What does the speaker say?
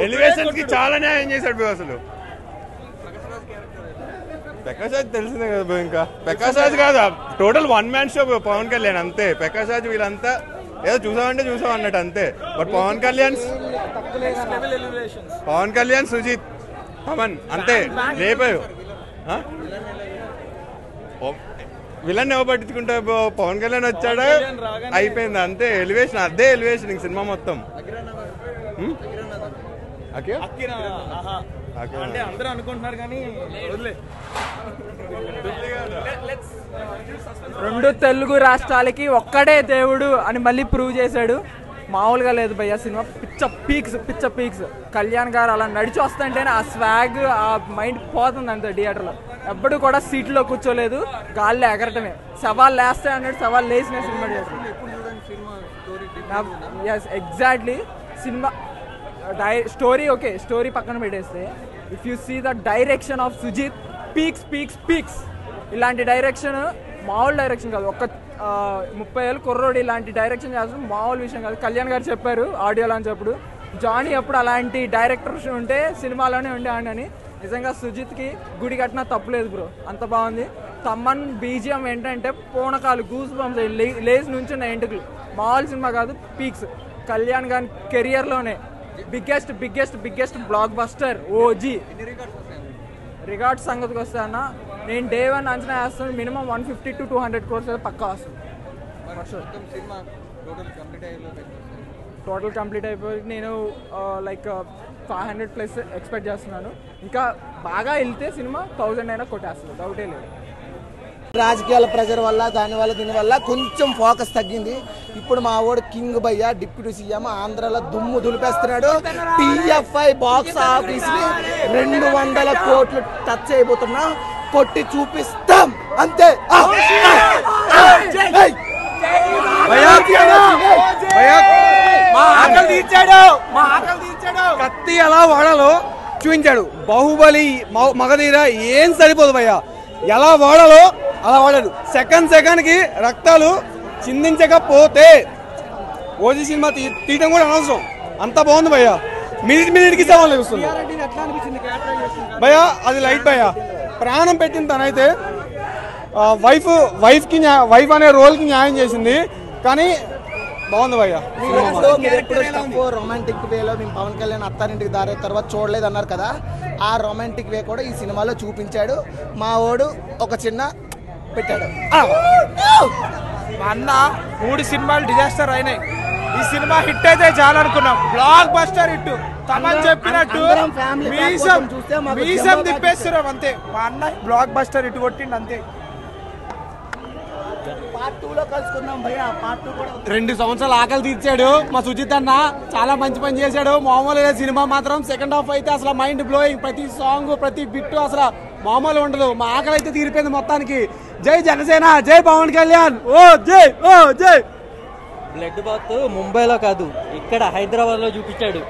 Elevations కి చాలా న్యాయం చేశాడు అసలు. ప్రకాష్ రాజ్ తెలిసిందే కదా బ్రో. ఇంకా ప్రకాష్ రాజ్ కాదు, total one man show Pawan Kalyan అంతే. ప్రకాష్ రాజ్ వీళ్ళంతా ఏదో చూసామంటే చూసాం అన్నట్టు అంతే. బట్ పవన్ కళ్యాణ్ సుజిత్ పవన్ అంతే లేపారు. విలన్ ఎవరు పట్టించుకుంటా బ్రో, పవన్ కళ్యాణ్ వచ్చాడా అయిపోయింది అంతే. ఎలివేషన్ అదే ఎలివేషన్ ఇంక సినిమా మొత్తం. అంటే అందరూ అనుకుంటున్నారు కానీ రెండు తెలుగు రాష్ట్రాలకి ఒక్కడే దేవుడు అని మళ్ళీ ప్రూవ్ చేశాడు. మామూలుగా లేదు భయ్య సినిమా. పిచ్చ పీక్స్. కళ్యాణ్ గారు అలా నడిచి వస్తుంటేనే ఆ స్వాగ్, ఆ మైండ్ పోతుంది అంతే. థియేటర్లో ఎప్పుడు కూడా సీట్లో కూర్చోలేదు, గాల్లో ఎగరటమే. సవాల్ లేస్తే అన్నట్టు సవాల్ లేచిన సినిమా చేస్తాడు. Yes exactly. సినిమా స్టోరీ ఓకే, స్టోరీ పక్కన పెట్టేస్తే if you see the direction of Sujeeth, peaks. ఇలాంటి డైరెక్షన్ మామూలు డైరెక్షన్ కాదు. ఒక్క 30 ఏళ్ళు కుర్రోడు ఇలాంటి డైరెక్షన్ చేస్తాం మామూలు విషయం కాదు. కళ్యాణ్ గారు చెప్పారు ఆడియోలో అని చెప్పుడు, జానీ అప్పుడు అలాంటి డైరెక్టర్స్ ఉంటే సినిమాలోనే ఉండేవాడిని అని. నిజంగా సుజిత్కి గుడి కట్టినా తప్పులేదు బ్రో, అంత బాగుంది. తమ్మన్ బీజిఎం ఏంటంటే పూనకాలు, గూస్ బంప్స్, లేజ్ నుంచి ఉన్న ఎంటుకలు. మామూలు సినిమా కాదు, పీక్స్. కళ్యాణ్ గారి కెరియర్లోనే biggest blockbuster OG. Records సంగతికి వస్తే అన్న, నేను డే 1 అంచనా వేస్తాను మినిమం 150 to 200 crores పక్కా వస్తుంది. టోటల్ కంప్లీట్ అయిపోయి నేను లైక్ 500+ ఎక్స్పెక్ట్ చేస్తున్నాను. ఇంకా బాగా వెళ్తే సినిమా 1000 అయినా కొట్టేస్తుంది, డౌటే లేదు. రాజకీయాల ప్రెజర్ వల్ల దీనివల్ల కొంచెం ఫోకస్ తగ్గింది. ఇప్పుడు మా వాడు కింగ్ భయ్య డిప్యూటీ సీఎం ఆంధ్రాలో దుమ్ము దులిపేస్తున్నాడు. TFI బాక్స్ ఆఫీస్ ని 200 కోట్లు టచ్ అయిపోతున్నా, కొట్టి చూపిస్తాం అంతే. కత్తి ఎలా వాడాలో చూపించాడు. బాహుబలి, మగధీర ఏం సరిపోదు భయ్య. ఎలా వాడాలో అలా వాడాడు. సెకండ్ కి రక్తాలు చిందించకపోతే ఓజీ సినిమా తీయటం కూడా అనవసరం. అంత బాగుంది భయ్య. మినిట్కి సవాల్ వస్తుంది భయ్య. అది లైట్ భయ్య. ప్రాణం పెట్టిన తనైతే వైఫ్ అనే రోల్ కి న్యాయం చేసింది. కానీ బాగుంది భయ్య. రొమాంటిక్ వేలో మేము పవన్ కళ్యాణ్ అత్తారింటికి దారే తర్వాత చూడలేదు అన్నారు కదా, ఆ రొమాంటిక్ వే కూడా ఈ సినిమాలో చూపించాడు. మా వాడు ఒక చిన్న పెట్టాడు. అన్న 3 సినిమాలు డిజాస్టర్ అయినాయి. ఈ సినిమా హిట్ అయితే చాలనుకున్నాం. బ్లాక్ బస్టర్ హిట్ తమన్ చెప్పినట్టు మీసం తిప్పేస్తున్నాం అంతే. మా అన్న బ్లాక్ బస్టర్ హిట్ కొట్టిండు అంతే. పార్ట్ 2 లో కలుసుకుందాం భయ్య. పార్ట్ 2 కూడా 2 సంవత్సరాలు ఆకలి తీర్చాడు మా సుజిత్ అన్న. చాలా మంచి పని చేశాడు. మామూలుగా సినిమా మాత్రం సెకండ్ హాఫ్ అయితే అసలు మైండ్ బ్లోయింగ్. ప్రతి సాంగ్, ప్రతి బిట్ అసలు మామూలు ఉండదు. మా ఆకలి అయితే తీరిపోయింది మొత్తానికి. జై జనసేన, జై పవన్ కళ్యాణ్, ఓ జై. బ్లడ్ బాత్ ముంబైలో కాదు, ఇక్కడ హైదరాబాద్ లో చూపించాడు.